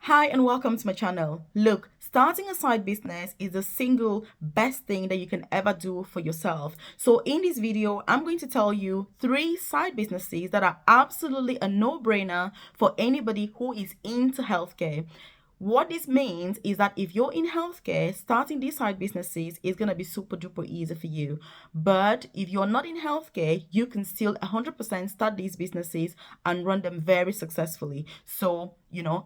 Hi and welcome to my channel. Look, starting a side business is the single best thing that you can ever do for yourself. So in this video, I'm going to tell you 3 side businesses that are absolutely a no-brainer for anybody who is into healthcare. What this means is that if you're in healthcare, starting these side businesses is going to be super duper easy for you. But if you're not in healthcare, you can still 100% start these businesses and run them very successfully. So,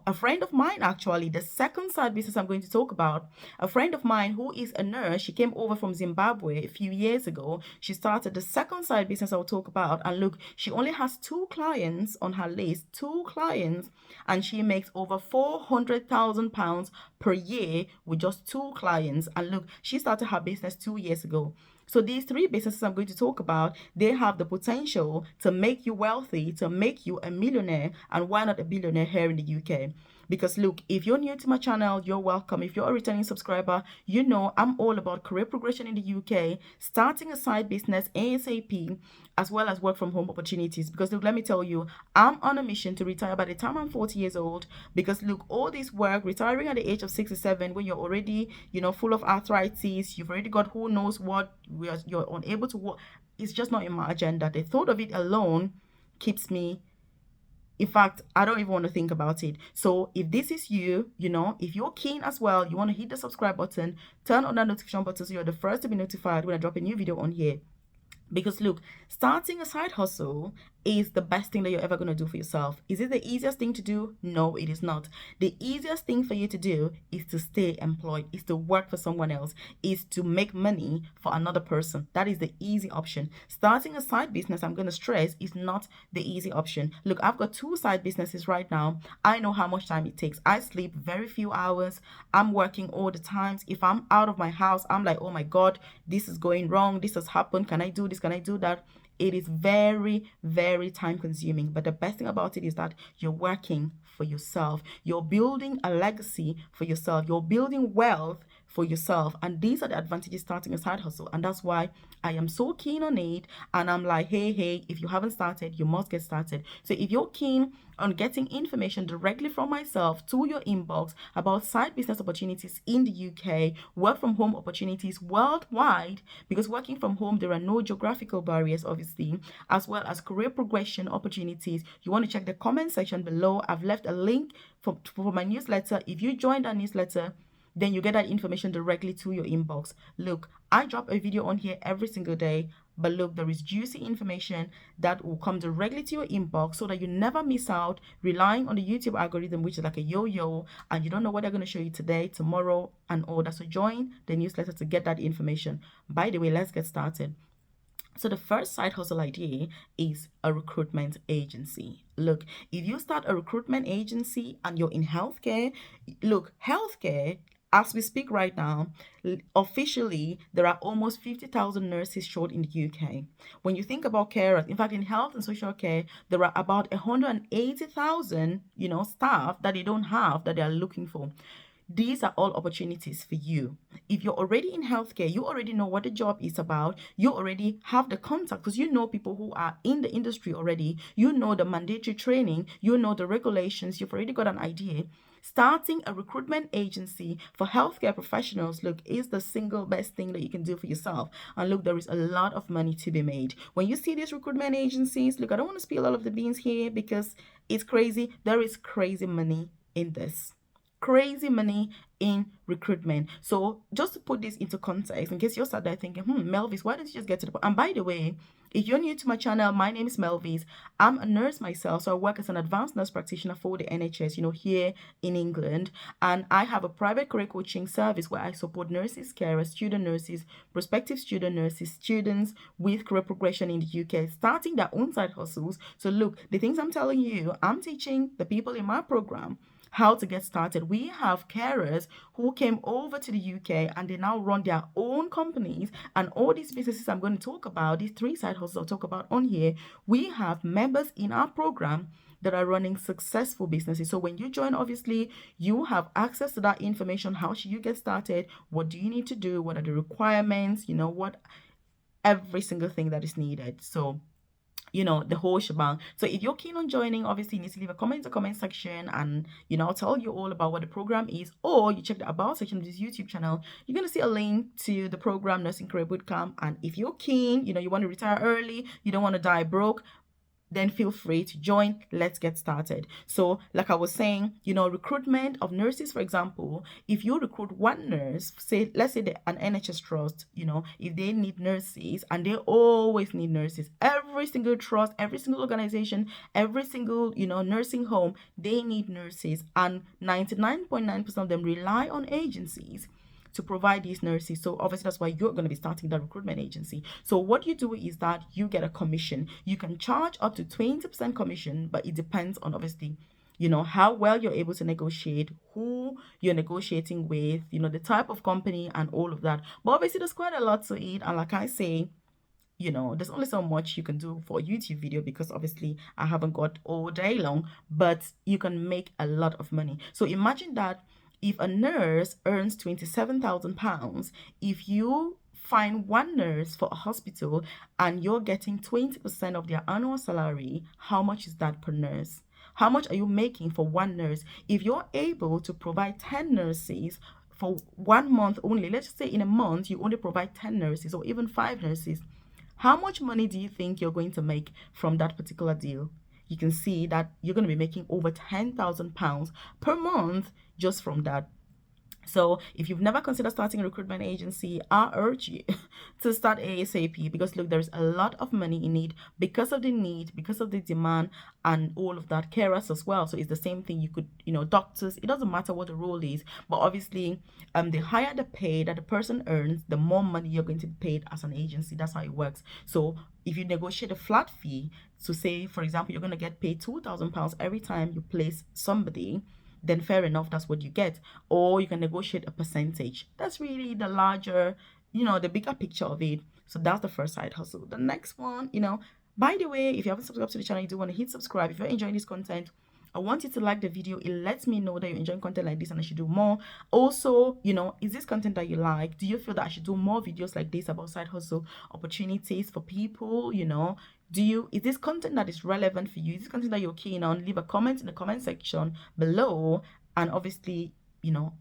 a friend of mine actually, the second side business I'm going to talk about, a friend of mine who is a nurse, she came over from Zimbabwe a few years ago. She started the second side business I'll talk about. And look, she only has 2 clients on her list, 2 clients, and she makes over £400,000 per year with just 2 clients. And look, she started her business 2 years ago. So these 3 businesses I'm going to talk about, they have the potential to make you wealthy, to make you a millionaire, and why not a billionaire here in the UK? Because look, if you're new to my channel, you're welcome. If you're a returning subscriber, you know I'm all about career progression in the UK, starting a side business ASAP, as well as work from home opportunities. Because look, let me tell you, I'm on a mission to retire by the time I'm 40 years old. Because look, all this work, retiring at the age of 67, when you're already, full of arthritis, you've already got who knows what, you're unable to work, it's just not in my agenda. The thought of it alone keeps me, in fact, I don't even want to think about it. So if this is you, if you're keen as well, you want to hit the subscribe button, turn on that notification button so you're the first to be notified when I drop a new video on here. Because look, starting a side hustle is the best thing that you're ever going to do for yourself. Is it the easiest thing to do? No, it is not. The easiest thing for you to do is to stay employed, is to work for someone else, is to make money for another person. That is the easy option. Starting a side business, I'm going to stress, is not the easy option. Look, I've got 2 side businesses right now. I know how much time it takes. I sleep very few hours. I'm working all the times. If I'm out of my house, I'm like, oh my God, this is going wrong. This has happened. Can I do this? Can I do that? It is very, very time consuming. But the best thing about it is that you're working for yourself. You're building a legacy for yourself. You're building wealth for yourself. And these are the advantages starting a side hustle. And that's why I am so keen on it. And I'm like, hey, if you haven't started, you must get started. So if you're keen on getting information directly from myself to your inbox about side business opportunities in the UK, work from home opportunities worldwide, because working from home, there are no geographical barriers, obviously, as well as career progression opportunities, you want to check the comment section below. I've left a link for my newsletter. If you join that newsletter, then you get that information directly to your inbox. Look, I drop a video on here every single day, but look, there is juicy information that will come directly to your inbox so that you never miss out relying on the YouTube algorithm, which is like a yo-yo, and you don't know what they're going to show you today, tomorrow, and all that. So join the newsletter to get that information. By the way, let's get started. So the first side hustle idea is a recruitment agency. Look, if you start a recruitment agency and you're in healthcare, look, healthcare, as we speak right now, officially, there are almost 50,000 nurses short in the UK. When you think about carers, in fact, in health and social care, there are about 180,000, staff that they don't have that they are looking for. These are all opportunities for you. If you're already in healthcare, you already know what the job is about. You already have the contact because you know people who are in the industry already. You know the mandatory training. You know the regulations. You've already got an idea. Starting a recruitment agency for healthcare professionals, look, is the single best thing that you can do for yourself. And look, there is a lot of money to be made. When you see these recruitment agencies, look, I don't want to spill all of the beans here because it's crazy. There is crazy money in this. Crazy money in recruitment. So just to put this into context, in case you're sat there thinking, Melvis, why don't you just get to the point? And by the way, if you're new to my channel, my name is Melvis. I'm a nurse myself, so I work as an advanced nurse practitioner for the NHS, here in England. And I have a private career coaching service where I support nurses, carers, student nurses, prospective student nurses, students with career progression in the UK, starting their own side hustles. So look, the things I'm telling you, I'm teaching the people in my program how to get started. We have carers who came over to the UK and they now run their own companies, and all these businesses I'm going to talk about, these 3 side hustles I'll talk about on here, we have members in our program that are running successful businesses. So when you join, obviously, you have access to that information. How should you get started? What do you need to do? What are the requirements? What every single thing that is needed. So the whole shebang. So if you're keen on joining, obviously you need to leave a comment in the comment section, and I'll tell you all about what the program is. Or you check the about section of this YouTube channel, you're going to see a link to the program Nursing Career Bootcamp. And if you're keen, you want to retire early, you don't want to die broke, then feel free to join. Let's get started. So like I was saying, recruitment of nurses, for example, if you recruit one nurse, let's say an NHS trust, if they need nurses, and they always need nurses, every single trust, every single organization, every single nursing home, they need nurses, and 99.9% of them rely on agencies to provide these nurses. So obviously that's why you're going to be starting the recruitment agency. So what you do is that you get a commission. You can charge up to 20% commission, but it depends on obviously how well you're able to negotiate, who you're negotiating with, the type of company and all of that. But obviously there's quite a lot to it, and like I say, there's only so much you can do for a YouTube video, because obviously I haven't got all day long, but you can make a lot of money. So imagine that if a nurse earns £27,000, if you find one nurse for a hospital and you're getting 20% of their annual salary, how much is that per nurse? How much are you making for one nurse? If you're able to provide 10 nurses for 1 month only, let's just say in a month you only provide 10 nurses or even 5 nurses, how much money do you think you're going to make from that particular deal? You can see that you're going to be making over £10,000 per month just from that. So if you've never considered starting a recruitment agency, I urge you to start ASAP, because look, there's a lot of money in it because of the need, because of the demand, and all of that. Carers as well. So it's the same thing. You could, doctors, it doesn't matter what the role is, but obviously the higher the pay that the person earns, the more money you're going to be paid as an agency. That's how it works. So if you negotiate a flat fee, so say for example you're going to get paid £2,000 every time you place somebody, then fair enough, that's what you get. Or you can negotiate a percentage. That's really the larger, the bigger picture of it. So that's the first side hustle. The next one, by the way, if you haven't subscribed to the channel, you do want to hit subscribe. If you're enjoying this content, I want you to like the video. It lets me know that you're enjoying content like this and I should do more. Also, is this content that you like? Do you feel that I should do more videos like this about side hustle opportunities for people? Is this content that is relevant for you? Is this content that you're keen on? Leave a comment in the comment section below, and obviously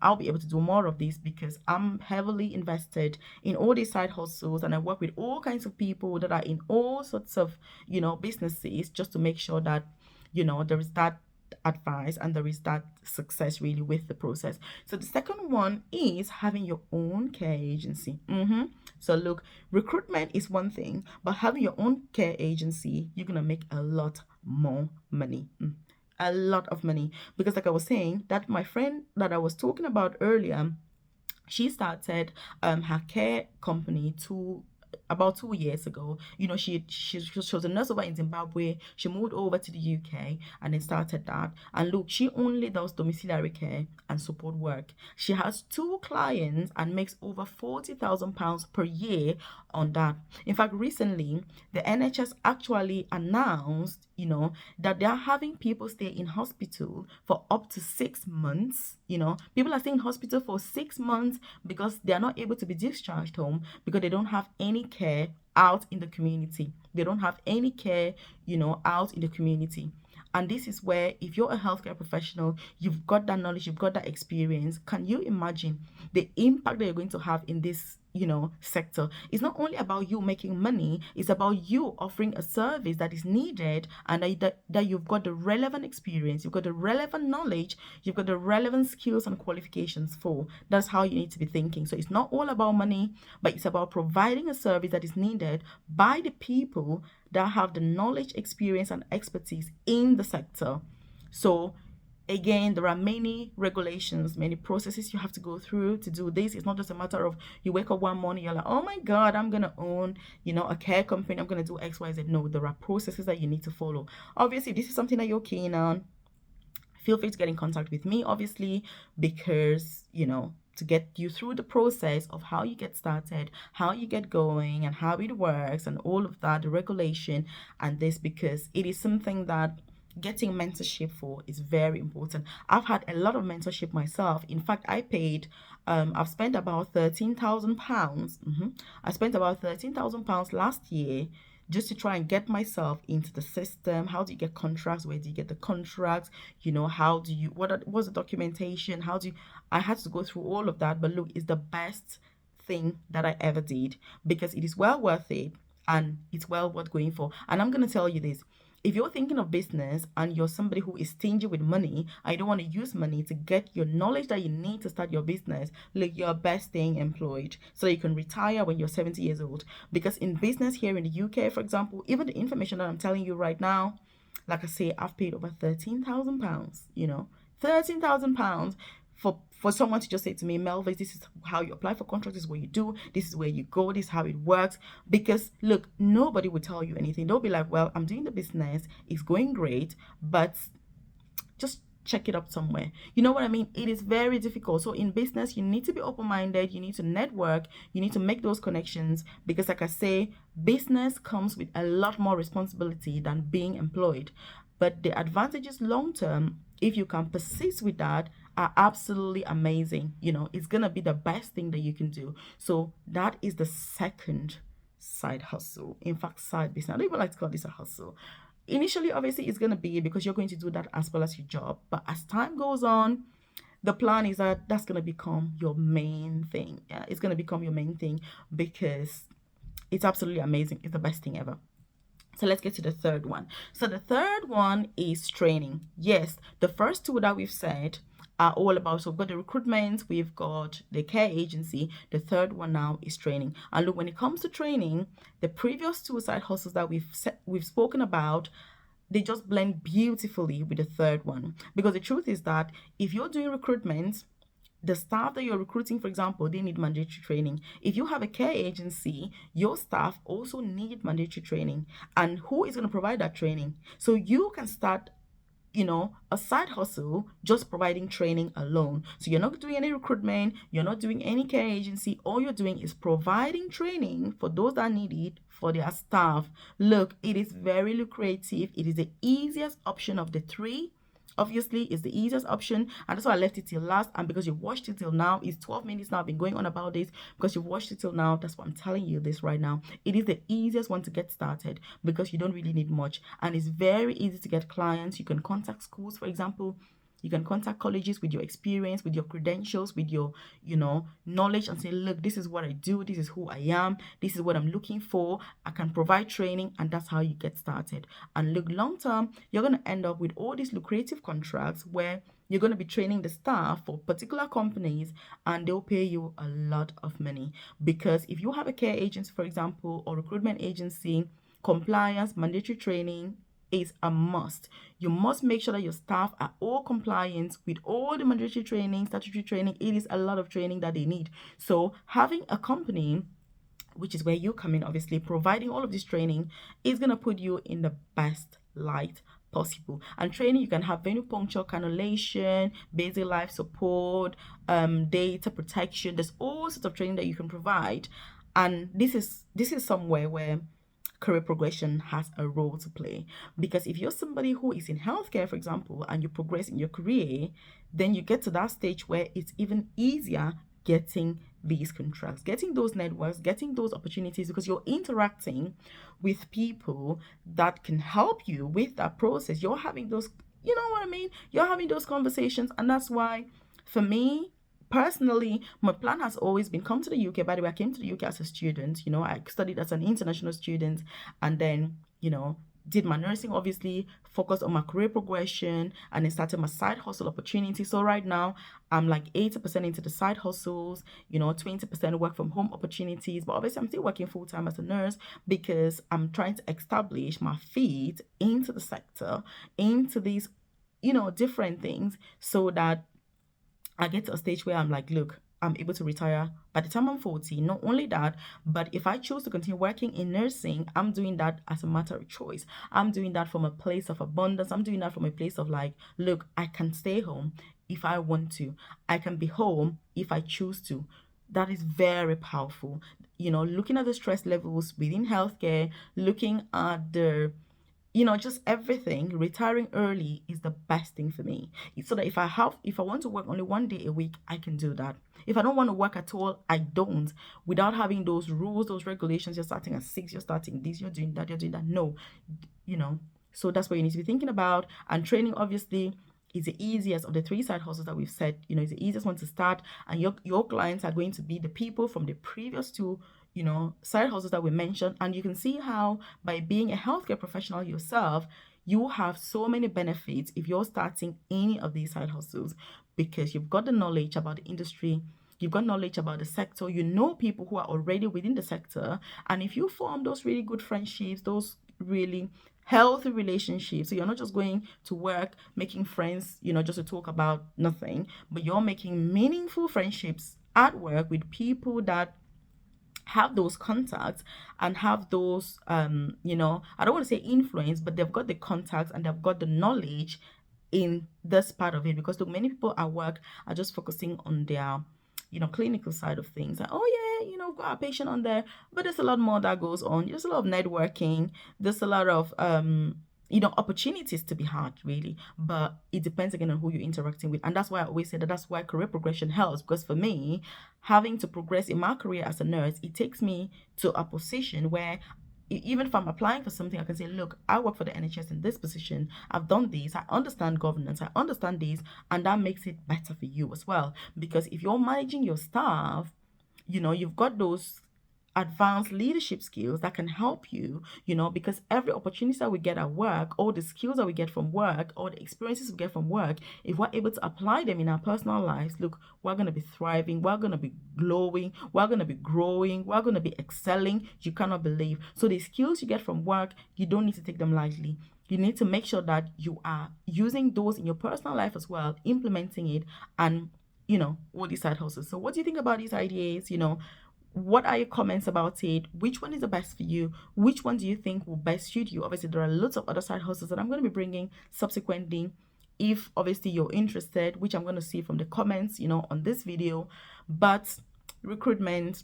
I'll be able to do more of this, because I'm heavily invested in all these side hustles, and I work with all kinds of people that are in all sorts of businesses, just to make sure that there is that advice and there is that success really with the process. So the second one is having your own care agency. So look, recruitment is one thing, but having your own care agency, you're gonna make a lot more money. A lot of money, because like I was saying, that my friend that I was talking about earlier, she started her care company about 2 years ago. She was a nurse over in Zimbabwe. She moved over to the UK and then started that. And look, she only does domiciliary care and support work. She has 2 clients and makes over £40,000 per year on that. In fact, recently the NHS actually announced that they are having people stay in hospital for up to 6 months. People are staying in hospital for 6 months because they are not able to be discharged home, because they don't have any care out in the community. They don't have any care, out in the community. And this is where, if you're a healthcare professional, you've got that knowledge, you've got that experience. Can you imagine the impact that you're going to have in this, sector? It's not only about you making money, it's about you offering a service that is needed, and that you've got the relevant experience, you've got the relevant knowledge, you've got the relevant skills and qualifications for. That's how you need to be thinking. So it's not all about money, but it's about providing a service that is needed by the people that have the knowledge, experience, and expertise in the sector. So again, there are many regulations, many processes you have to go through to do this. It's not just a matter of you wake up one morning, you're like, oh my God, I'm going to own, a care company. I'm going to do X, Y, Z. No, there are processes that you need to follow. Obviously, if this is something that you're keen on, feel free to get in contact with me, obviously, because, to get you through the process of how you get started, how you get going, and how it works, and all of that, the regulation and this, because it is something that getting mentorship for is very important. I've had a lot of mentorship myself. In fact, I've spent about £13,000. I spent about £13,000 last year just to try and get myself into the system. How do you get contracts? Where do you get the contracts? How do you, what's the documentation? I had to go through all of that. But look, it's the best thing that I ever did, because it is well worth it, and it's well worth going for. And I'm going to tell you this: if you're thinking of business and you're somebody who is stingy with money, I don't want to use money to get your knowledge that you need to start your business, look, you're best staying employed so you can retire when you're 70 years old. Because in business here in the UK, for example, even the information that I'm telling you right now, like I say, I've paid over £13,000, £13,000 for someone to just say to me, Melvis, this is how you apply for contracts, this is what you do, this is where you go, this is how it works. Because look, nobody will tell you anything. They'll be like, well, I'm doing the business, it's going great, but just check it up somewhere. You know what I mean? It is very difficult. So in business, you need to be open-minded, you need to network, you need to make those connections, because like I say, business comes with a lot more responsibility than being employed. But the advantages long term, if you can persist with that, are absolutely amazing. It's gonna be the best thing that you can do. So that is the second side hustle. In fact, side business. I don't even like to call this a hustle. Initially, obviously, it's going to be because you're going to do that as well as your job. But as time goes on, the plan is that that's going to become your main thing. Yeah, it's going to become your main thing, because it's absolutely amazing. It's the best thing ever. So let's get to the third one. So the third one is training. Yes, the first two that we've said are all about, so we've got the recruitment, we've got the care agency. The third one now is training. And look, when it comes to training, the previous two side hustles that we've spoken about, they just blend beautifully with the third one. Because the truth is that if you're doing recruitment, the staff that you're recruiting, for example, they need mandatory training. If you have a care agency, your staff also need mandatory training. And who is going to provide that training? So you can start a side hustle just providing training alone. So you're not doing any recruitment, you're not doing any care agency. All you're doing is providing training for those that need it for their staff. Look, it is very lucrative. It is the easiest option of the three. Obviously, it's the easiest option, and that's why I left it till last. And because you've watched it till now, it's 12 minutes now. I've been going on about this because you've watched it till now. That's why I'm telling you this right now. It is the easiest one to get started because you don't really need much, and it's very easy to get clients. You can contact schools, for example. You can contact colleges with your experience, with your credentials, with your, knowledge, and say, look, this is what I do. This is who I am. This is what I'm looking for. I can provide training, and that's how you get started. And look, long term, you're going to end up with all these lucrative contracts where you're going to be training the staff for particular companies, and they'll pay you a lot of money. Because if you have a care agency, for example, or recruitment agency, compliance, mandatory training is a must. You must make sure that your staff are all compliant with all the mandatory training, statutory training. It is a lot of training that they need. So having a company, which is where you come in, obviously, providing all of this training is going to put you in the best light possible. And training, you can have venipuncture, cannulation, basic life support, data protection. There's all sorts of training that you can provide. And this is somewhere where career progression has a role to play. Because if you're somebody who is in healthcare, for example, and you progress in your career, then you get to that stage where it's even easier getting these contracts, getting those networks, getting those opportunities, because you're interacting with people that can help you with that process. You're having those, you know what I mean? You're having those conversations. And that's why, for me, personally, my plan has always been come to the UK. By the way, I came to the UK as a student. I studied as an international student, and then, did my nursing, obviously, focused on my career progression, and then started my side hustle opportunity. So right now, I'm like 80% into the side hustles, 20% work from home opportunities. But obviously, I'm still working full time as a nurse because I'm trying to establish my feet into the sector, into these, different things, so that I get to a stage where I'm like, look, I'm able to retire by the time I'm 40. Not only that, but if I choose to continue working in nursing, I'm doing that as a matter of choice. I'm doing that from a place of abundance. I'm doing that from a place of like, look, I can stay home if I want to. I can be home if I choose to. That is very powerful. Looking at the stress levels within healthcare, looking at the just everything. Retiring early is the best thing for me. So that if I want to work only 1 day a week, I can do that. If I don't want to work at all, I don't. Without having those rules, those regulations, you're starting at 6, you're starting this, you're doing that, you're doing that. No, you know. So that's what you need to be thinking about. And training, obviously, is the easiest of the 3 side hustles that we've said. It's the easiest one to start, and your clients are going to be the people from the previous 2 side hustles that we mentioned. And you can see how by being a healthcare professional yourself, you have so many benefits if you're starting any of these side hustles, because you've got the knowledge about the industry, you've got knowledge about the sector, you know people who are already within the sector. And if you form those really good friendships, those really healthy relationships, so you're not just going to work making friends, just to talk about nothing, but you're making meaningful friendships at work with people that have those contacts and have those I don't want to say influence, but they've got the contacts and they've got the knowledge in this part of it. Because look, many people at work are just focusing on their clinical side of things, like, oh yeah, got a patient on there, but there's a lot more that goes on. There's a lot of networking, there's a lot of opportunities to be had, really. But it depends again on who you're interacting with. And that's why I always say that's why career progression helps. Because for me, having to progress in my career as a nurse, it takes me to a position where even if I'm applying for something, I can say, look, I work for the NHS in this position, I've done this, I understand governance, I understand this, and that makes it better for you as well. Because if you're managing your staff, you've got those advanced leadership skills that can help you, because every opportunity that we get at work, all the skills that we get from work, all the experiences we get from work, if we're able to apply them in our personal lives, look, we're going to be thriving, we're going to be glowing, we're going to be growing, we're going to be excelling. You cannot believe. So the skills you get from work, you don't need to take them lightly. You need to make sure that you are using those in your personal life as well, implementing it, and all these side hustles. So what do you think about these ideas? What are your comments about it? Which one is the best for you? Which one do you think will best suit you? Obviously, there are lots of other side hustles that I'm going to be bringing subsequently, if obviously you're interested, which I'm going to see from the comments, on this video. But recruitment,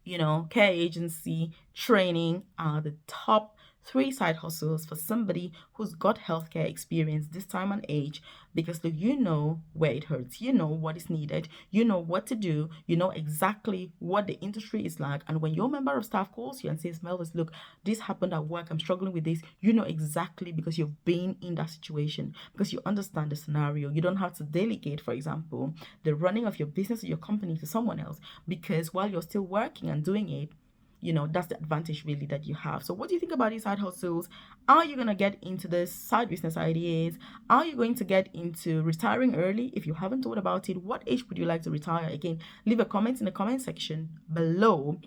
care agency, training are the top 3 side hustles for somebody who's got healthcare experience this time and age. Because look, you know where it hurts, you know what is needed, you know what to do, you know exactly what the industry is like. And when your member of staff calls you and says, Melvis, look, this happened at work, I'm struggling with this, you know exactly, because you've been in that situation, because you understand the scenario. You don't have to delegate, for example, the running of your business or your company to someone else, because while you're still working and doing it, that's the advantage really that you have. So what do you think about these side hustles? Are you going to get into this side business ideas? Are you going to get into retiring early? If you haven't thought about it, what age would you like to retire? Again, leave a comment in the comment section below,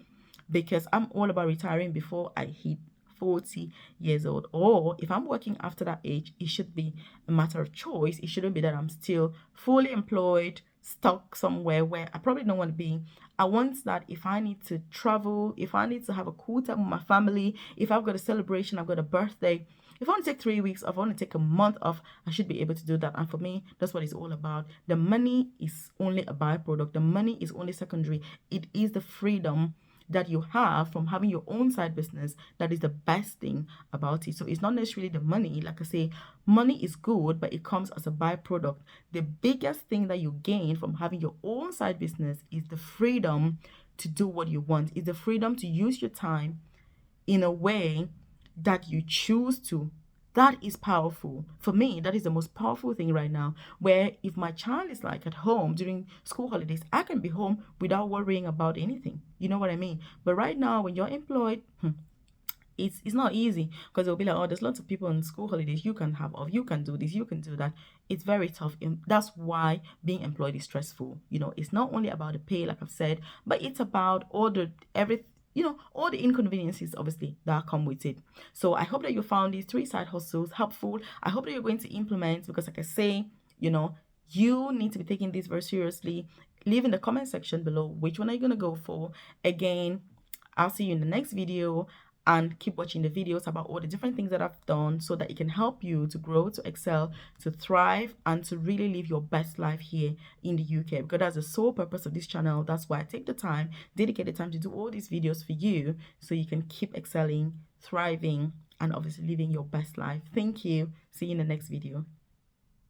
because I'm all about retiring before I hit 40 years old. Or if I'm working after that age, it should be a matter of choice. It shouldn't be that I'm still fully employed, stuck somewhere where I probably don't want to be. I want that if I need to travel, if I need to have a cool time with my family, if I've got a celebration, I've got a birthday, if I want to take 3 weeks off, I want to take a month off, I should be able to do that. And for me, that's what it's all about. The money is only a byproduct. The money is only secondary. It is the freedom that you have from having your own side business that is the best thing about it. So it's not necessarily the money. Like I say, money is good, but it comes as a byproduct. The biggest thing that you gain from having your own side business is the freedom to do what you want. It's the freedom to use your time in a way that you choose to. That is powerful. For me, that is the most powerful thing right now, where if my child is like at home during school holidays, I can be home without worrying about anything. You know what I mean? But right now, when you're employed, it's not easy, because it'll be like, oh, there's lots of people on school holidays, you can have off, you can do this, you can do that. It's very tough. That's why being employed is stressful. It's not only about the pay, like I've said, but it's about all the inconveniences, obviously, that come with it. So I hope that you found these 3 side hustles helpful. I hope that you're going to implement, because like I say, you need to be taking this very seriously. Leave in the comment section below which one are you going to go for. Again, I'll see you in the next video, and keep watching the videos about all the different things that I've done, so that it can help you to grow, to excel, to thrive, and to really live your best life here in the UK. Because that's the sole purpose of this channel. That's why I take the time, dedicate the time to do all these videos for you, so you can keep excelling, thriving, and obviously living your best life. Thank you. See you in the next video.